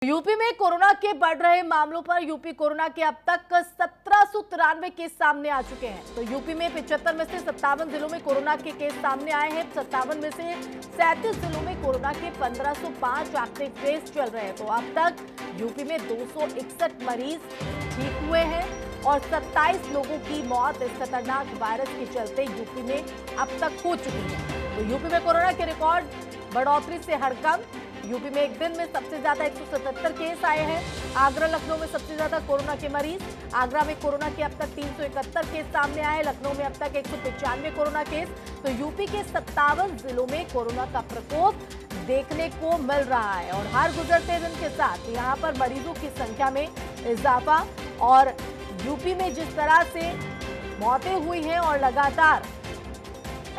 UP में corona के बढ़ रहे मामलों पर यूपी कोरोना के अब तक 1793 केस सामने आ चुके हैं। तो यूपी में 75 में से 57 जिलों में कोरोना के केस सामने आए हैं। 57 में से 37 जिलों में कोरोना के 1505 एक्टिव केस चल रहे हैं। तो अब तक यूपी में 261 मरीज ठीक हुए हैं और 27 लोगों की मौत इस खतरनाक वायरस के चलते यूपी में अब तक हो चुकी है। तो यूपी में कोरोना के रिकॉर्ड बढ़ोतरी से हड़कंप। यूपी में एक दिन में सबसे ज्यादा 177 केस आए हैं। आगरा लखनऊ में सबसे ज्यादा कोरोना के मरीज। आगरा में कोरोना के अब तक 371 केस सामने आए। लखनऊ में अब तक 195 कोरोना केस। तो यूपी के 57 जिलों में कोरोना का प्रकोप देखने को मिल रहा है और हर गुजरते दिन के साथ यहां पर मरीजों की संख्या में इजाफा और यूपी में जिस तरह से मौतें हुई हैं और लगातार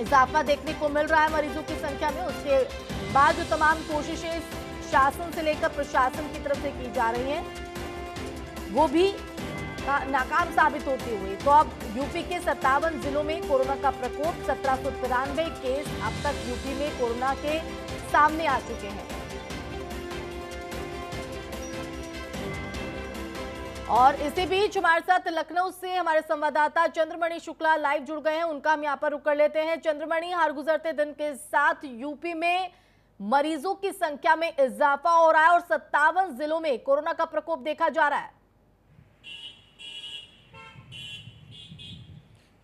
इजाफा देखने को मिल रहा है मरीजों की संख्या में, उसके बाद जो तमाम कोशिशें शासन से लेकर प्रशासन की तरफ से की जा रही हैं वो भी नाकाम साबित होती हुई। तो अब यूपी के 57 जिलों में कोरोना का प्रकोप 1793 केस अब तक यूपी में कोरोना के सामने आ चुके हैं। और इसी बीच हमारे साथ लखनऊ से हमारे संवाददाता चंद्रमणि शुक्ला लाइव जुड़ गए हैं। उनका हम यहाँ पर रुक कर लेते हैं। चंद्रमणि, हर गुजरते दिन के साथ यूपी में मरीजों की संख्या में इजाफा हो रहा है और 57 जिलों में कोरोना का प्रकोप देखा जा रहा है।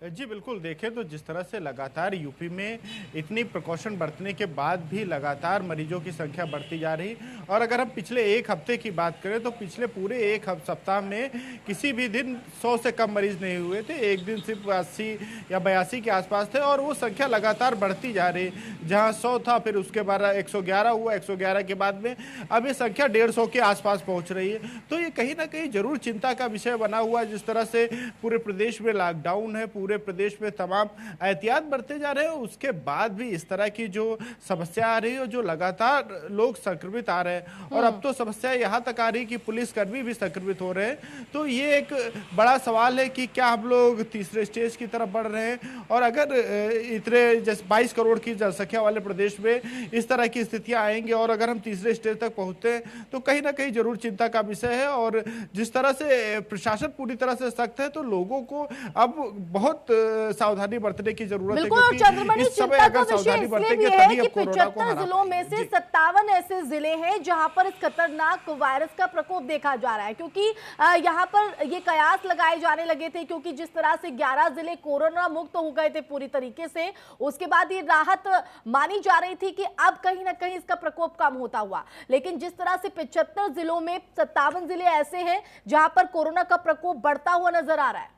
जी बिल्कुल, देखें तो जिस तरह से लगातार यूपी में इतनी प्रिकॉशन बरतने के बाद भी लगातार मरीजों की संख्या बढ़ती जा रही और अगर हम पिछले एक हफ्ते की बात करें तो पिछले पूरे एक सप्ताह में किसी भी दिन 100 से कम मरीज नहीं हुए थे। एक दिन सिर्फ 80 या 82 के आसपास थे और वो संख्या लगातार बढ़ती जा रही। जहां 100 था फिर उसके बाद 111 हुआ, 111 के बाद में अब ये संख्या 150 के आसपास पहुँच रही है। तो ये कहीं ना कहीं जरूर चिंता का विषय बना हुआ है। जिस तरह से पूरे प्रदेश में लॉकडाउन है, पूरे प्रदेश में तमाम एहतियात बरते जा रहे हैं, उसके बाद भी इस तरह की जो समस्या आ रही है, जो लगातार लोग संक्रमित आ रहे हैं और अब तो समस्या यहाँ तक आ रही है कि पुलिसकर्मी भी संक्रमित हो रहे हैं। तो ये एक बड़ा सवाल है कि क्या हम लोग तीसरे स्टेज की तरफ बढ़ रहे हैं और अगर इतने जैसे 22 करोड़ की जनसंख्या वाले प्रदेश में इस तरह की स्थितियां आएंगी और अगर हम तीसरे स्टेज तक पहुंचते हैं तो कहीं ना कहीं जरूर चिंता का विषय है। और जिस तरह से प्रशासन पूरी तरह से सख्त है तो लोगों को अब बहुत सावधानी बरतने की जरूरत है क्योंकि इस समय अगर सावधानी बरतेंगे तभी अब कोरोना को हरा 75 जिलों में से 57 ऐसे जिले हैं जहां पर इस खतरनाक वायरस का प्रकोप देखा जा रहा है। क्योंकि यहां पर ये कयास लगाए जाने लगे थे क्योंकि जिस तरह से 11 जिले कोरोना मुक्त हो गए थे पूरी तरीके से, उसके बाद ये राहत मानी जा रही थी कि अब कहीं ना कहीं इसका प्रकोप कम होता हुआ। लेकिन जिस तरह से 75 जिलों में 57 जिले ऐसे हैं जहां पर कोरोना का प्रकोप बढ़ता हुआ नजर आ रहा है।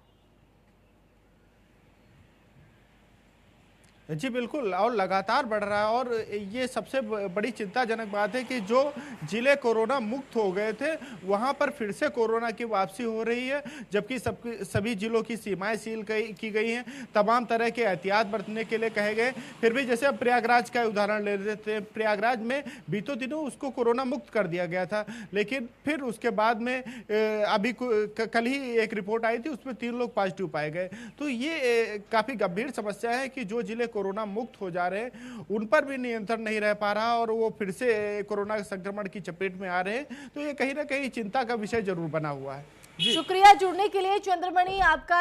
जी बिल्कुल, और लगातार बढ़ रहा है और ये सबसे बड़ी चिंताजनक बात है कि जो जिले कोरोना मुक्त हो गए थे वहां पर फिर से कोरोना की वापसी हो रही है, जबकि सभी जिलों की सीमाएं सील की गई हैं, तमाम तरह के एहतियात बरतने के लिए कहे गए। फिर भी जैसे अब प्रयागराज का उदाहरण ले लेते हैं, प्रयागराज में बीतों दिनों उसको कोरोना मुक्त कर दिया गया था, लेकिन फिर उसके बाद में अभी कल ही एक रिपोर्ट आई थी, उसमें 3 लोग पॉजिटिव पाए गए। तो ये काफी गंभीर समस्या है कि जो जिले कोरोना मुक्त हो जा रहे हैं उन पर भी नियंत्रण नहीं रह पा रहा और वो फिर से कोरोना संक्रमण की चपेट में आ रहे हैं। तो ये कहीं ना कहीं चिंता का विषय जरूर बना हुआ है। शुक्रिया जुड़ने के लिए चंद्रमणि आपका।